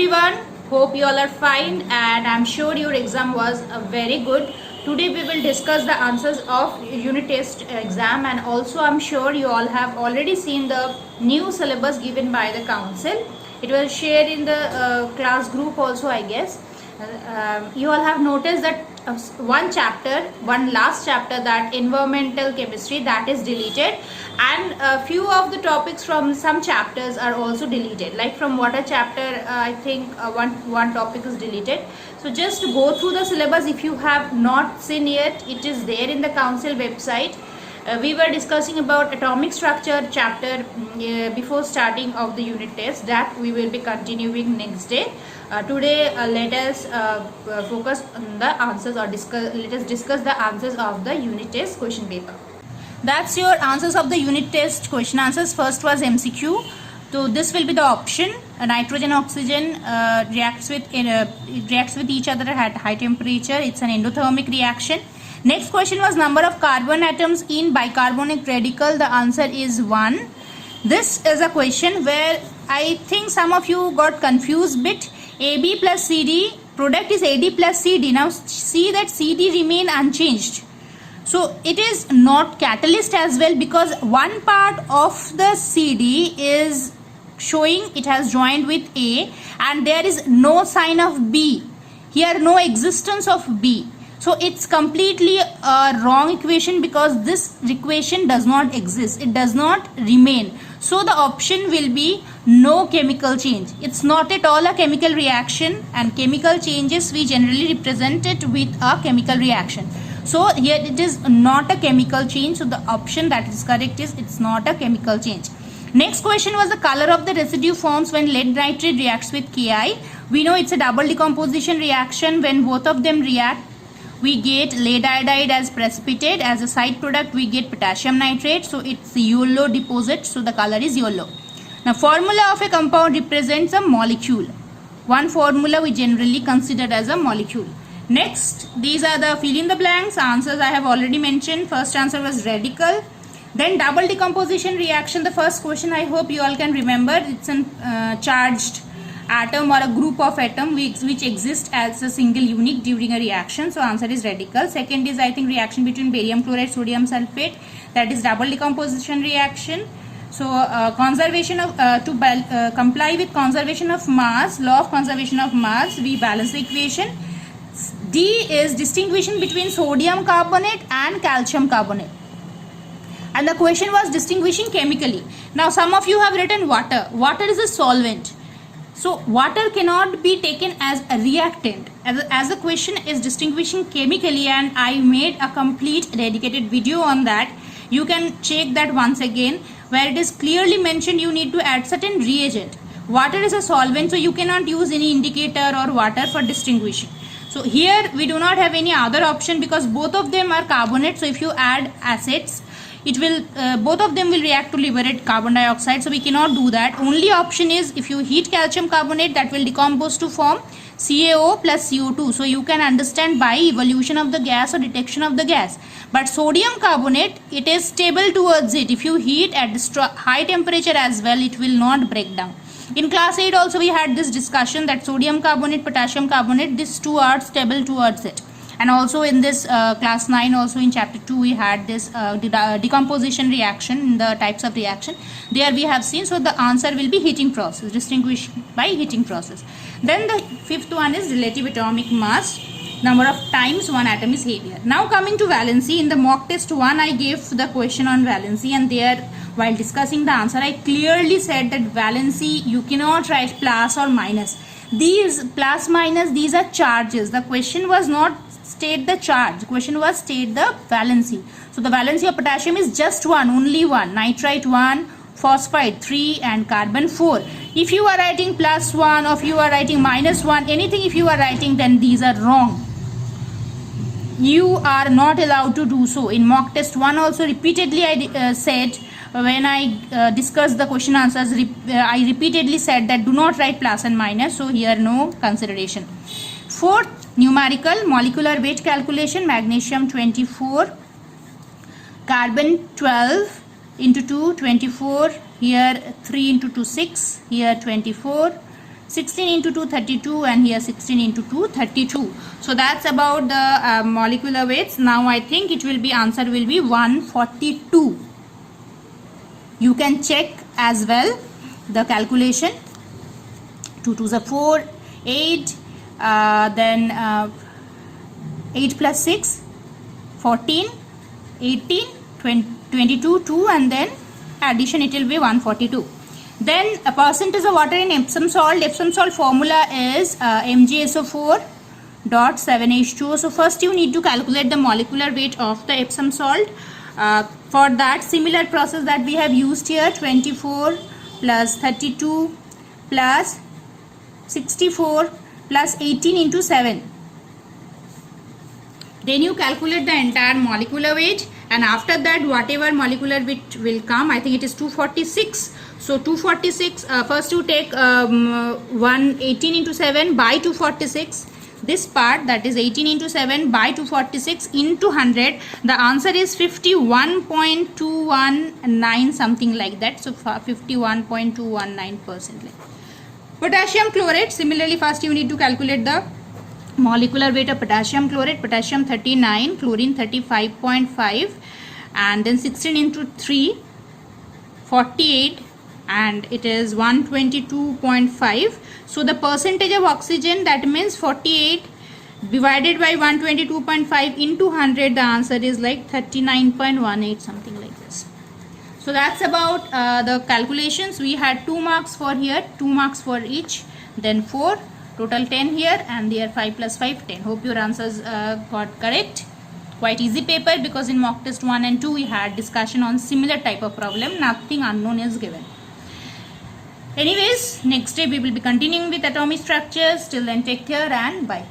everyone, hope you all are fine and I'm sure your exam was very good. Today we will discuss the answers of unit test exam, and also I'm sure you all have already seen the new syllabus given by the council. It was shared in the class group also, I guess. You all have noticed that one last chapter, that environmental chemistry, that is deleted, and a few of the topics from some chapters are also deleted. Like from water chapter, I think one topic is deleted. So just go through the syllabus. If you have not seen yet, it is there in the council website. We were discussing about atomic structure chapter before starting of the unit test, that we will be continuing next day. Today let us focus on the answers, or let us discuss the answers of the unit test question paper. That's your answers of the unit test question answers. First was MCQ. So this will be the option. Nitrogen oxygen reacts with each other at high temperature. It's an endothermic reaction. Next question was number of carbon atoms in bicarbonate radical. The answer is 1. This is a question where I think some of you got confused bit. AB plus CD, product is AD plus CD. Now see that CD remain unchanged. So it is not catalyst as well, because one part of the CD is showing it has joined with A and there is no sign of B. Here no existence of B. So it's completely a wrong equation, because this equation does not exist. It does not remain. So the option will be no chemical change. It's not at all a chemical reaction, and chemical changes we generally represent it with a chemical reaction. So here it is not a chemical change. So the option that is correct is it's not a chemical change. Next question was the color of the residue forms when lead nitrate reacts with Ki. We know it's a double decomposition reaction. When both of them react, we get lead iodide as precipitate. As a side product, we get potassium nitrate. So it's yellow deposit. So the color is yellow. Now formula of a compound represents a molecule. One formula we generally consider as a molecule. Next, these are the fill in the blanks. Answers I have already mentioned. First answer was radical. Then double decomposition reaction. The first question I hope you all can remember. It's a charged atom or a group of atom which exist as a single unit during a reaction. So answer is radical. Second is, I think, reaction between barium chloride, sodium sulfate. That is double decomposition reaction. So conservation of comply with conservation of mass, law of conservation of mass, we balance the equation. D is distinguishing between sodium carbonate and calcium carbonate. And the question was distinguishing chemically. Now some of you have written water. Water is a solvent. So water cannot be taken as a reactant. As the question is distinguishing chemically, and I made a complete dedicated video on that. You can check that once again, where it is clearly mentioned you need to add certain reagent. Water is a solvent, so you cannot use any indicator or water for distinguishing. So here we do not have any other option, because both of them are carbonate. So if you add acids, it will both of them will react to liberate carbon dioxide. So we cannot do that. Only option is, if you heat calcium carbonate, that will decompose to form CaO plus CO2. So you can understand by evolution of the gas or detection of the gas. But sodium carbonate, it is stable towards it. If you heat at high temperature as well, it will not break down. In class 8 also we had this discussion that sodium carbonate, potassium carbonate, these two are stable towards it. And also in this class 9 also in chapter 2 we had this decomposition reaction in the types of reaction. There we have seen. So the answer will be heating process, distinguished by heating process. Then the fifth one is relative atomic mass, number of times one atom is heavier. Now coming to valency. In the mock test 1 I gave the question on valency, and there while discussing the answer I clearly said that valency you cannot write plus or minus. These plus minus, these are charges. The question was not state the charge, the question was state the valency. So the valency of potassium is just one, only one. Nitrite 1, phosphide 3 and carbon 4. If you are writing plus 1 or if you are writing minus 1, anything if you are writing, then these are wrong. You are not allowed to do so. In mock test 1 also repeatedly I said, when I discussed the question answers, I repeatedly said that do not write plus and minus. So here no consideration. Fourth, numerical molecular weight calculation. Magnesium 24, carbon 12 into 2, 24. Here 3 into 2, 6. Here 24. 16 into 2 32, and here 16 into 2 32. So that's about the molecular weights. Now I think it will be, answer will be 142. You can check as well the calculation. 2 2s are 4, 8, then 8 plus 6, 14, 18, 22, 2, and then addition, it will be 142. Then a percentage of water in Epsom salt. Epsom salt formula is MgSO4.7H2O. So first you need to calculate the molecular weight of the Epsom salt. For that, similar process that we have used here, 24 plus 32 plus 64 plus 18 into 7. Then you calculate the entire molecular weight, and after that whatever molecular weight will come, I think it is 246. So 246, first you take 18 into 7 by 246. This part, that is 18 into 7 by 246 into 100. The answer is 51.219, something like that. So 51.219%. Potassium chlorate. Similarly, first you need to calculate the molecular weight of potassium chlorate. Potassium 39, chlorine 35.5, and then 16 into 3, 48, and it is 122.5. So the percentage of oxygen, that means 48 divided by 122.5 into 100, the answer is like 39.18, something like this. So that's about the calculations. We had 2 marks for here, 2 marks for each, then 4, total 10 here, and there 5 plus 5, 10. Hope your answers got correct. Quite easy paper, because in mock test 1 and 2 we had discussion on similar type of problem. Nothing unknown is given. Anyways, next day we will be continuing with atomic structures. Till then, take care and bye.